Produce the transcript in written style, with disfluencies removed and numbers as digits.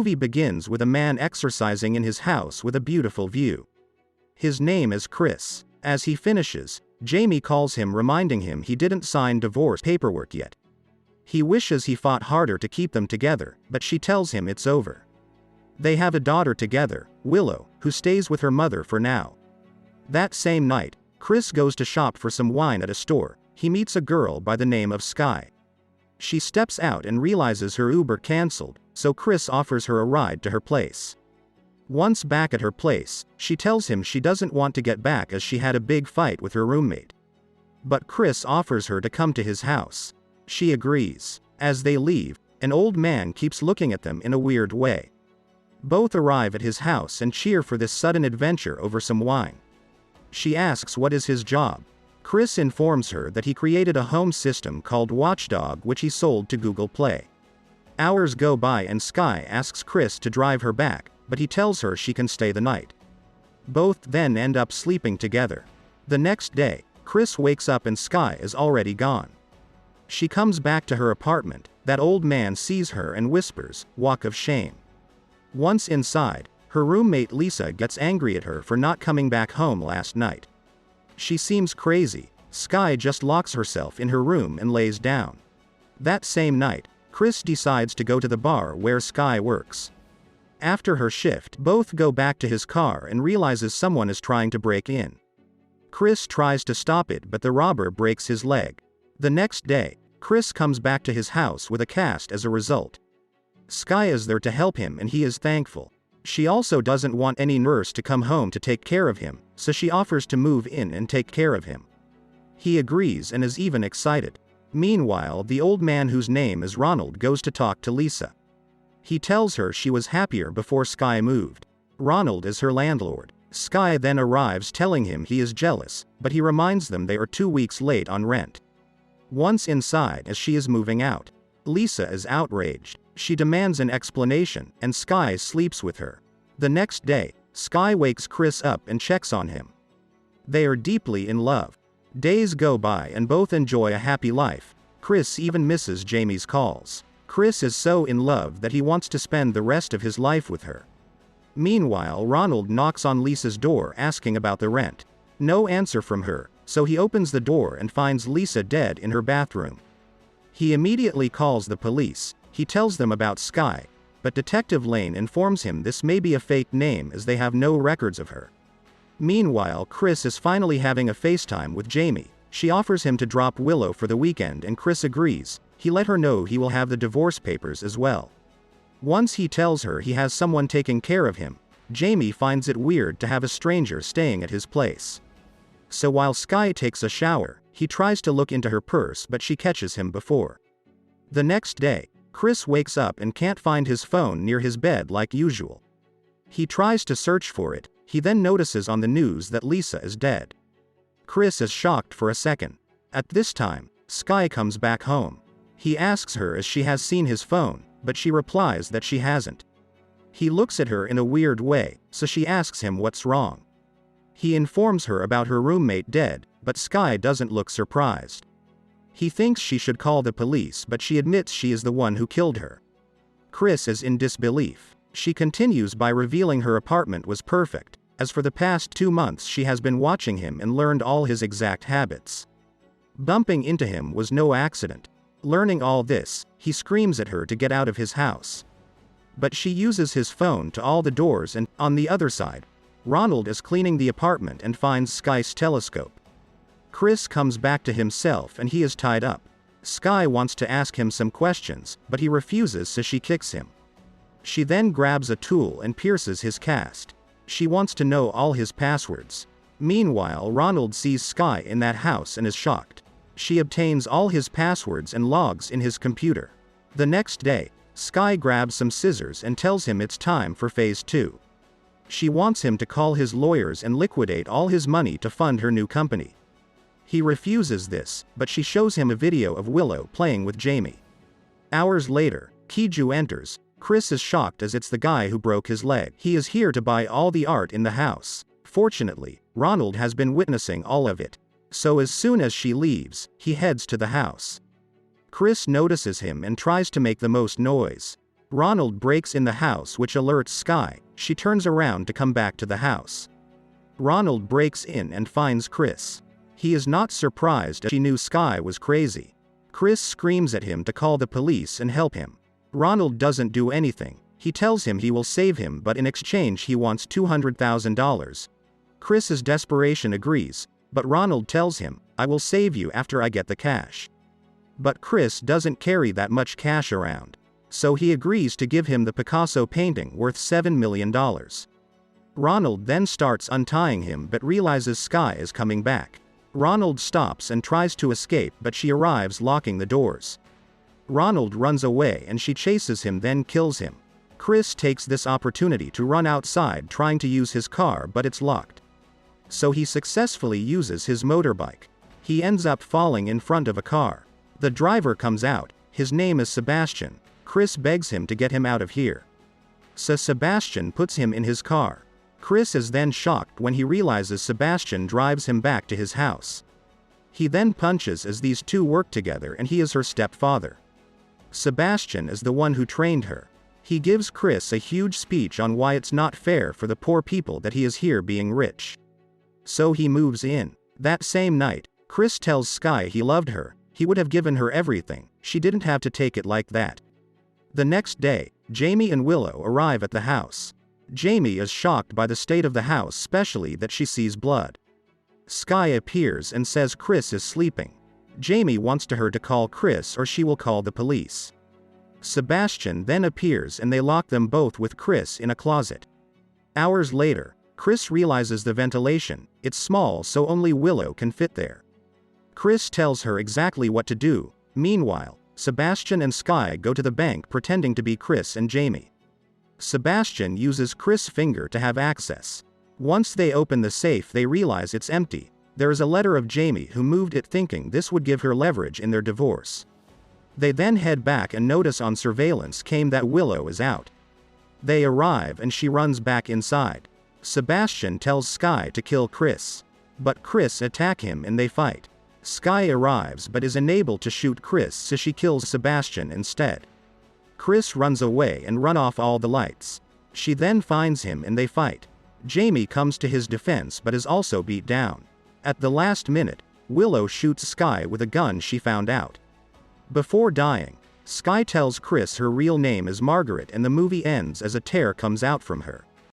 movie begins with a man exercising in his house with a beautiful view. His name is Chris. As he finishes, Jamie calls him, reminding him he didn't sign divorce paperwork yet. He wishes he fought harder to keep them together, but she tells him it's over. They have a daughter together, Willow, who stays with her mother for now. That same night, Chris goes to shop for some wine at a store. He meets a girl by the name of Sky. She steps out and realizes her Uber canceled, so Chris offers her a ride to her place. Once back at her place, she tells him she doesn't want to get back as she had a big fight with her roommate. But Chris offers her to come to his house. She agrees. As they leave, an old man keeps looking at them in a weird way. Both arrive at his house and cheer for this sudden adventure over some wine. She asks what is his job. Chris informs her that he created a home system called Watchdog which he sold to Google Play. Hours go by and Sky asks Chris to drive her back, but he tells her she can stay the night. Both then end up sleeping together. The next day, Chris wakes up and Sky is already gone. She comes back to her apartment. That old man sees her and whispers, "Walk of shame." Once inside, her roommate Lisa gets angry at her for not coming back home last night. She seems crazy. Sky just locks herself in her room and lays down. That same night, Chris decides to go to the bar where Sky works. After her shift, both go back to his car and realizes someone is trying to break in. Chris tries to stop it, but the robber breaks his leg. The next day, Chris comes back to his house with a cast as a result. Sky is there to help him and he is thankful. She also doesn't want any nurse to come home to take care of him, so she offers to move in and take care of him. He agrees and is even excited. Meanwhile, the old man whose name is Ronald goes to talk to Lisa. He tells her she was happier before Sky moved. Ronald is her landlord. Sky then arrives telling him he is jealous, but he reminds them they are 2 weeks late on rent. Once inside, as she is moving out, Lisa is outraged. She demands an explanation, and Sky sleeps with her. The next day, Sky wakes Chris up and checks on him. They are deeply in love. Days go by and both enjoy a happy life. Chris even misses Jamie's calls. Chris is so in love that he wants to spend the rest of his life with her. Meanwhile, Ronald knocks on Lisa's door asking about the rent. No answer from her, so he opens the door and finds Lisa dead in her bathroom. He immediately calls the police. He tells them about Sky, but Detective Lane informs him this may be a fake name as they have no records of her. Meanwhile, Chris is finally having a FaceTime with Jamie. She offers him to drop Willow for the weekend and Chris agrees. He let her know he will have the divorce papers as well. Once he tells her he has someone taking care of him, Jamie finds it weird to have a stranger staying at his place. So while Sky takes a shower, he tries to look into her purse but she catches him before. The next day, Chris wakes up and can't find his phone near his bed like usual. He tries to search for it. He then notices on the news that Lisa is dead. Chris is shocked for a second. At this time, Sky comes back home. He asks her if she has seen his phone, but she replies that she hasn't. He looks at her in a weird way, so she asks him what's wrong. He informs her about her roommate dead, but Sky doesn't look surprised. He thinks she should call the police, but she admits she is the one who killed her. Chris is in disbelief. She continues by revealing her apartment was perfect, as for the past 2 months she has been watching him and learned all his exact habits. Bumping into him was no accident. Learning all this, he screams at her to get out of his house. But she uses his phone to all the doors and, on the other side, Ronald is cleaning the apartment and finds Sky's telescope. Chris comes back to himself and he is tied up. Sky wants to ask him some questions, but he refuses, so she kicks him. She then grabs a tool and pierces his cast. She wants to know all his passwords. Meanwhile, Ronald sees Sky in that house and is shocked. She obtains all his passwords and logs in his computer. The next day, Sky grabs some scissors and tells him it's time for Phase 2. She wants him to call his lawyers and liquidate all his money to fund her new company. He refuses this, but she shows him a video of Willow playing with Jamie. Hours later, Kiju enters. Chris is shocked as it's the guy who broke his leg. He is here to buy all the art in the house. Fortunately, Ronald has been witnessing all of it. So as soon as she leaves, he heads to the house. Chris notices him and tries to make the most noise. Ronald breaks in the house, which alerts Skye. She turns around to come back to the house. Ronald breaks in and finds Chris. He is not surprised, as she knew Skye was crazy. Chris screams at him to call the police and help him. Ronald doesn't do anything. He tells him he will save him, but in exchange he wants $200,000. Chris's desperation agrees, but Ronald tells him, "I will save you after I get the cash." But Chris doesn't carry that much cash around. So he agrees to give him the Picasso painting worth $7 million. Ronald then starts untying him but realizes Skye is coming back. Ronald stops and tries to escape, but she arrives locking the doors. Ronald runs away and she chases him, then kills him. Chris takes this opportunity to run outside trying to use his car, but it's locked. So he successfully uses his motorbike. He ends up falling in front of a car. The driver comes out. His name is Sebastian. Chris begs him to get him out of here. So Sebastian puts him in his car. Chris is then shocked when he realizes Sebastian drives him back to his house. He then punches as these two work together, and he is her stepfather. Sebastian is the one who trained her. He gives Chris a huge speech on why it's not fair for the poor people that he is here being rich. So he moves in. That same night, Chris tells Skye he loved her. He would have given her everything. She didn't have to take it like that. The next day, Jamie and Willow arrive at the house. Jamie is shocked by the state of the house, especially that she sees blood. Skye appears and says Chris is sleeping. Jamie wants her to call Chris or she will call the police. Sebastian then appears and they lock them both with Chris in a closet. Hours later, Chris realizes the ventilation. It's small, so only Willow can fit there. Chris tells her exactly what to do. Meanwhile, Sebastian and Skye go to the bank pretending to be Chris and Jamie. Sebastian uses Chris' finger to have access. Once they open the safe, they realize it's empty. There is a letter of Jamie, who moved it thinking this would give her leverage in their divorce. They then head back and notice on surveillance cam that Willow is out. They arrive and she runs back inside. Sebastian tells Skye to kill Chris. But Chris attacks him and they fight. Skye arrives but is unable to shoot Chris, so she kills Sebastian instead. Chris runs away and runs off all the lights. She then finds him and they fight. Jamie comes to his defense but is also beat down. At the last minute, Willow shoots Skye with a gun she found out. Before dying, Skye tells Chris her real name is Margaret, and the movie ends as a tear comes out from her.